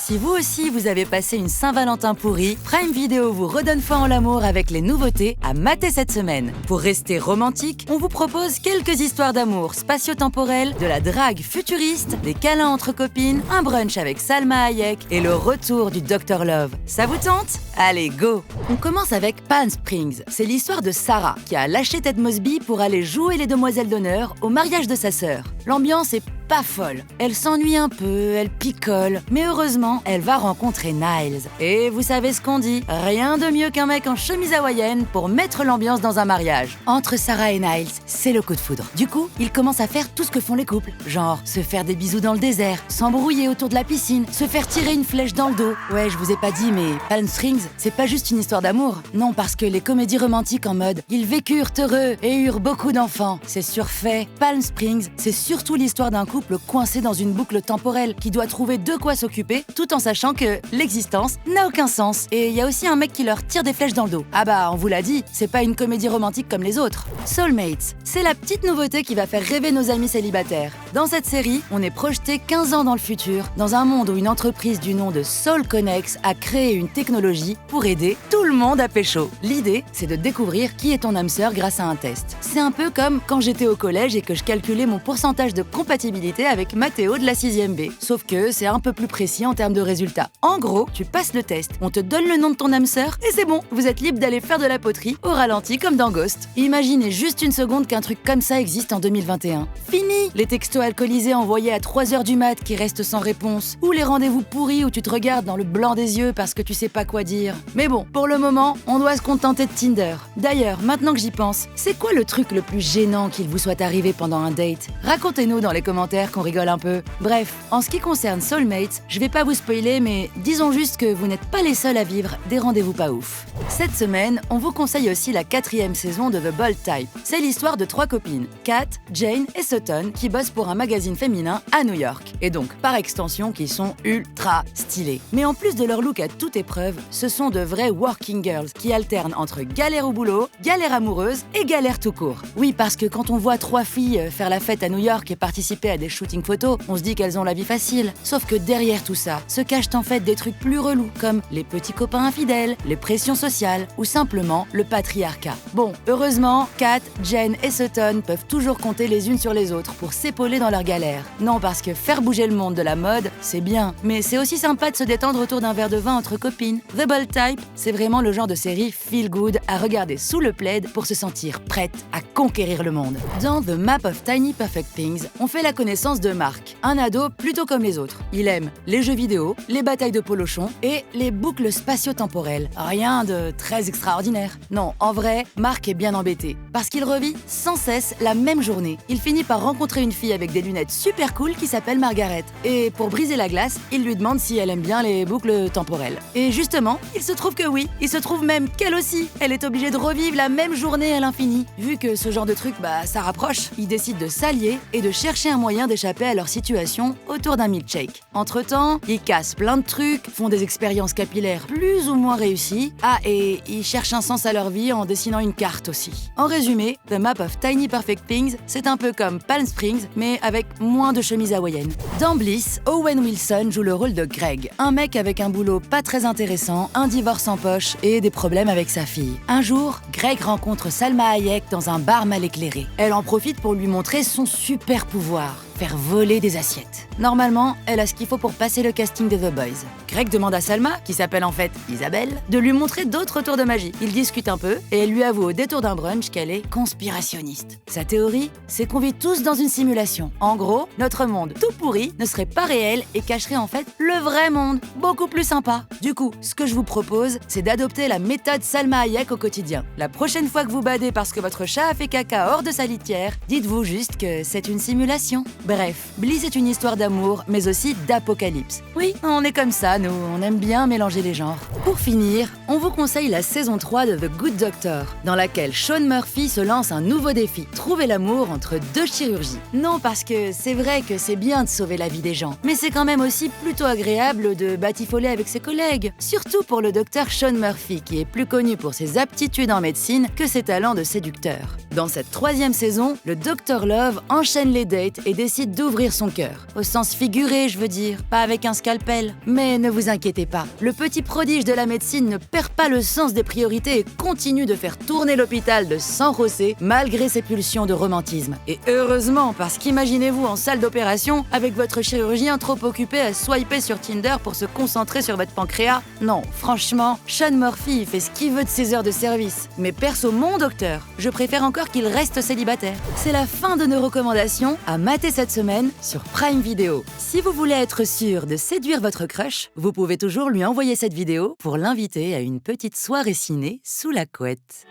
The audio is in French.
Si vous aussi vous avez passé une Saint-Valentin pourrie, Prime Video vous redonne foi en l'amour avec les nouveautés à mater cette semaine. Pour rester romantique, on vous propose quelques histoires d'amour spatio-temporelles, de la drague futuriste, des câlins entre copines, un brunch avec Salma Hayek et le retour du Dr Love. Ça vous tente? Allez, go! On commence avec Palm Springs. C'est l'histoire de Sarah qui a lâché Ted Mosby pour aller jouer les demoiselles d'honneur au mariage de sa sœur. L'ambiance est pas folle. Elle s'ennuie un peu, elle picole, mais heureusement, elle va rencontrer Niles. Et vous savez ce qu'on dit, rien de mieux qu'un mec en chemise hawaïenne pour mettre l'ambiance dans un mariage. Entre Sarah et Niles, c'est le coup de foudre. Du coup, ils commencent à faire tout ce que font les couples. Genre, se faire des bisous dans le désert, s'embrouiller autour de la piscine, se faire tirer une flèche dans le dos. Ouais, je vous ai pas dit, mais Palm Springs, c'est pas juste une histoire d'amour. Non, parce que les comédies romantiques en mode « Ils vécurent heureux et eurent beaucoup d'enfants », c'est surfait. Palm Springs, c'est surtout l'histoire d'un couple coincé dans une boucle temporelle qui doit trouver de quoi s'occuper tout en sachant que l'existence n'a aucun sens. Et il y a aussi un mec qui leur tire des flèches dans le dos. Ah bah, on vous l'a dit, c'est pas une comédie romantique comme les autres. Soulmates, c'est la petite nouveauté qui va faire rêver nos amis célibataires. Dans cette série, on est projeté 15 ans dans le futur, dans un monde où une entreprise du nom de SoulConnex a créé une technologie pour aider tout le monde à pécho. L'idée, c'est de découvrir qui est ton âme sœur grâce à un test. C'est un peu comme quand j'étais au collège et que je calculais mon pourcentage de compatibilité avec Mathéo de la 6e B. Sauf que c'est un peu plus précis en termes de résultats. En gros, tu passes le test, on te donne le nom de ton âme sœur et c'est bon, vous êtes libre d'aller faire de la poterie au ralenti comme dans Ghost. Imaginez juste une seconde qu'un truc comme ça existe en 2021. Fini les textos alcoolisés envoyés à 3h du mat qui restent sans réponse, ou les rendez-vous pourris où tu te regardes dans le blanc des yeux parce que tu sais pas quoi dire. Mais bon, pour le moment, on doit se contenter de Tinder. D'ailleurs, maintenant que j'y pense, c'est quoi le truc le plus gênant qu'il vous soit arrivé pendant un date? Racontez-nous dans les commentaires qu'on rigole un peu. Bref, en ce qui concerne Soulmates, je vais pas vous spoiler, mais disons juste que vous n'êtes pas les seuls à vivre des rendez-vous pas ouf. Cette semaine, on vous conseille aussi la 4e saison de The Bold Type. C'est l'histoire de 3 copines, Kat, Jane et Sutton, qui bossent pour un magazine féminin à New York. Et donc, par extension, qui sont ultra stylées. Mais en plus de leur look à toute épreuve, ce sont de vraies working girls qui alternent entre galère au boulot, galère amoureuse et galère tout court. Oui, parce que quand on voit 3 filles faire la fête à New York et participer à des shootings photos, on se dit qu'elles ont la vie facile. Sauf que derrière tout ça, se cachent en fait des trucs plus relous, comme les petits copains infidèles, les pressions sociales ou simplement le patriarcat. Bon, heureusement, Kat, Jen et Sutton peuvent toujours compter les unes sur les autres pour s'épauler dans leurs galères. Non, parce que faire bouger le monde de la mode, c'est bien, mais c'est aussi sympa de se détendre autour d'un verre de vin entre copines. The Bold Type, c'est vraiment le genre de série feel good à regarder sous le plaid pour se sentir prête à conquérir le monde. Dans The Map of Tiny Perfect Things, on fait la connaissance de Mark, un ado plutôt comme les autres. Il aime les jeux vidéo, les batailles de polochon et les boucles spatio-temporelles. Rien de très extraordinaire. Non, en vrai, Mark est bien embêté, parce qu'il revit sans cesse la même journée. Il finit par rencontrer une fille avec des lunettes super cool qui s'appelle Margaret. Et pour briser la glace, il lui demande si elle aime bien les boucles temporelles. Et justement, il se trouve que oui. Il se trouve même qu'elle aussi. Elle est obligée de revivre la même journée à l'infini. Vu que ce genre de truc, ça rapproche, ils décident de s'allier et de chercher un moyen d'échapper à leur situation autour d'un milkshake. Entre-temps, ils cassent plein de trucs, font des expériences capillaires plus ou moins réussies. Ah, et ils cherchent un sens à leur vie en dessinant une carte aussi. En résumé, The Map of Tiny Perfect Things, c'est un peu comme Palm Springs, mais avec moins de chemise hawaïenne. Dans Bliss, Owen Wilson joue le rôle de Greg, un mec avec un boulot pas très intéressant, un divorce en poche et des problèmes avec sa fille. Un jour, Greg rencontre Salma Hayek dans un bar mal éclairé. Elle en profite pour lui montrer son super pouvoir. Faire voler des assiettes. Normalement, elle a ce qu'il faut pour passer le casting de The Boys. Greg demande à Salma, qui s'appelle en fait Isabelle, de lui montrer d'autres tours de magie. Ils discutent un peu et elle lui avoue au détour d'un brunch qu'elle est conspirationniste. Sa théorie, c'est qu'on vit tous dans une simulation. En gros, notre monde tout pourri ne serait pas réel et cacherait en fait le vrai monde, beaucoup plus sympa. Du coup, ce que je vous propose, c'est d'adopter la méthode Salma Hayek au quotidien. La prochaine fois que vous badez parce que votre chat a fait caca hors de sa litière, dites-vous juste que c'est une simulation. Bref, Bliss est une histoire d'amour, mais aussi d'apocalypse. Oui, on est comme ça, nous, on aime bien mélanger les genres. Pour finir, on vous conseille la saison 3 de The Good Doctor, dans laquelle Sean Murphy se lance un nouveau défi, trouver l'amour entre 2 chirurgies. Non, parce que c'est vrai que c'est bien de sauver la vie des gens, mais c'est quand même aussi plutôt agréable de batifoler avec ses collègues. Surtout pour le docteur Sean Murphy, qui est plus connu pour ses aptitudes en médecine que ses talents de séducteur. Dans cette 3e saison, le Dr Love enchaîne les dates et décide décide d'ouvrir son cœur. Au sens figuré, je veux dire, pas avec un scalpel. Mais ne vous inquiétez pas, le petit prodige de la médecine ne perd pas le sens des priorités et continue de faire tourner l'hôpital de San José malgré ses pulsions de romantisme. Et heureusement, parce qu'imaginez-vous en salle d'opération avec votre chirurgien trop occupé à swiper sur Tinder pour se concentrer sur votre pancréas. Non, franchement, Sean Murphy il fait ce qu'il veut de ses heures de service. Mais perso, mon docteur, je préfère encore qu'il reste célibataire. C'est la fin de nos recommandations à mater cette semaine sur Prime Video. Si vous voulez être sûr de séduire votre crush, vous pouvez toujours lui envoyer cette vidéo pour l'inviter à une petite soirée ciné sous la couette.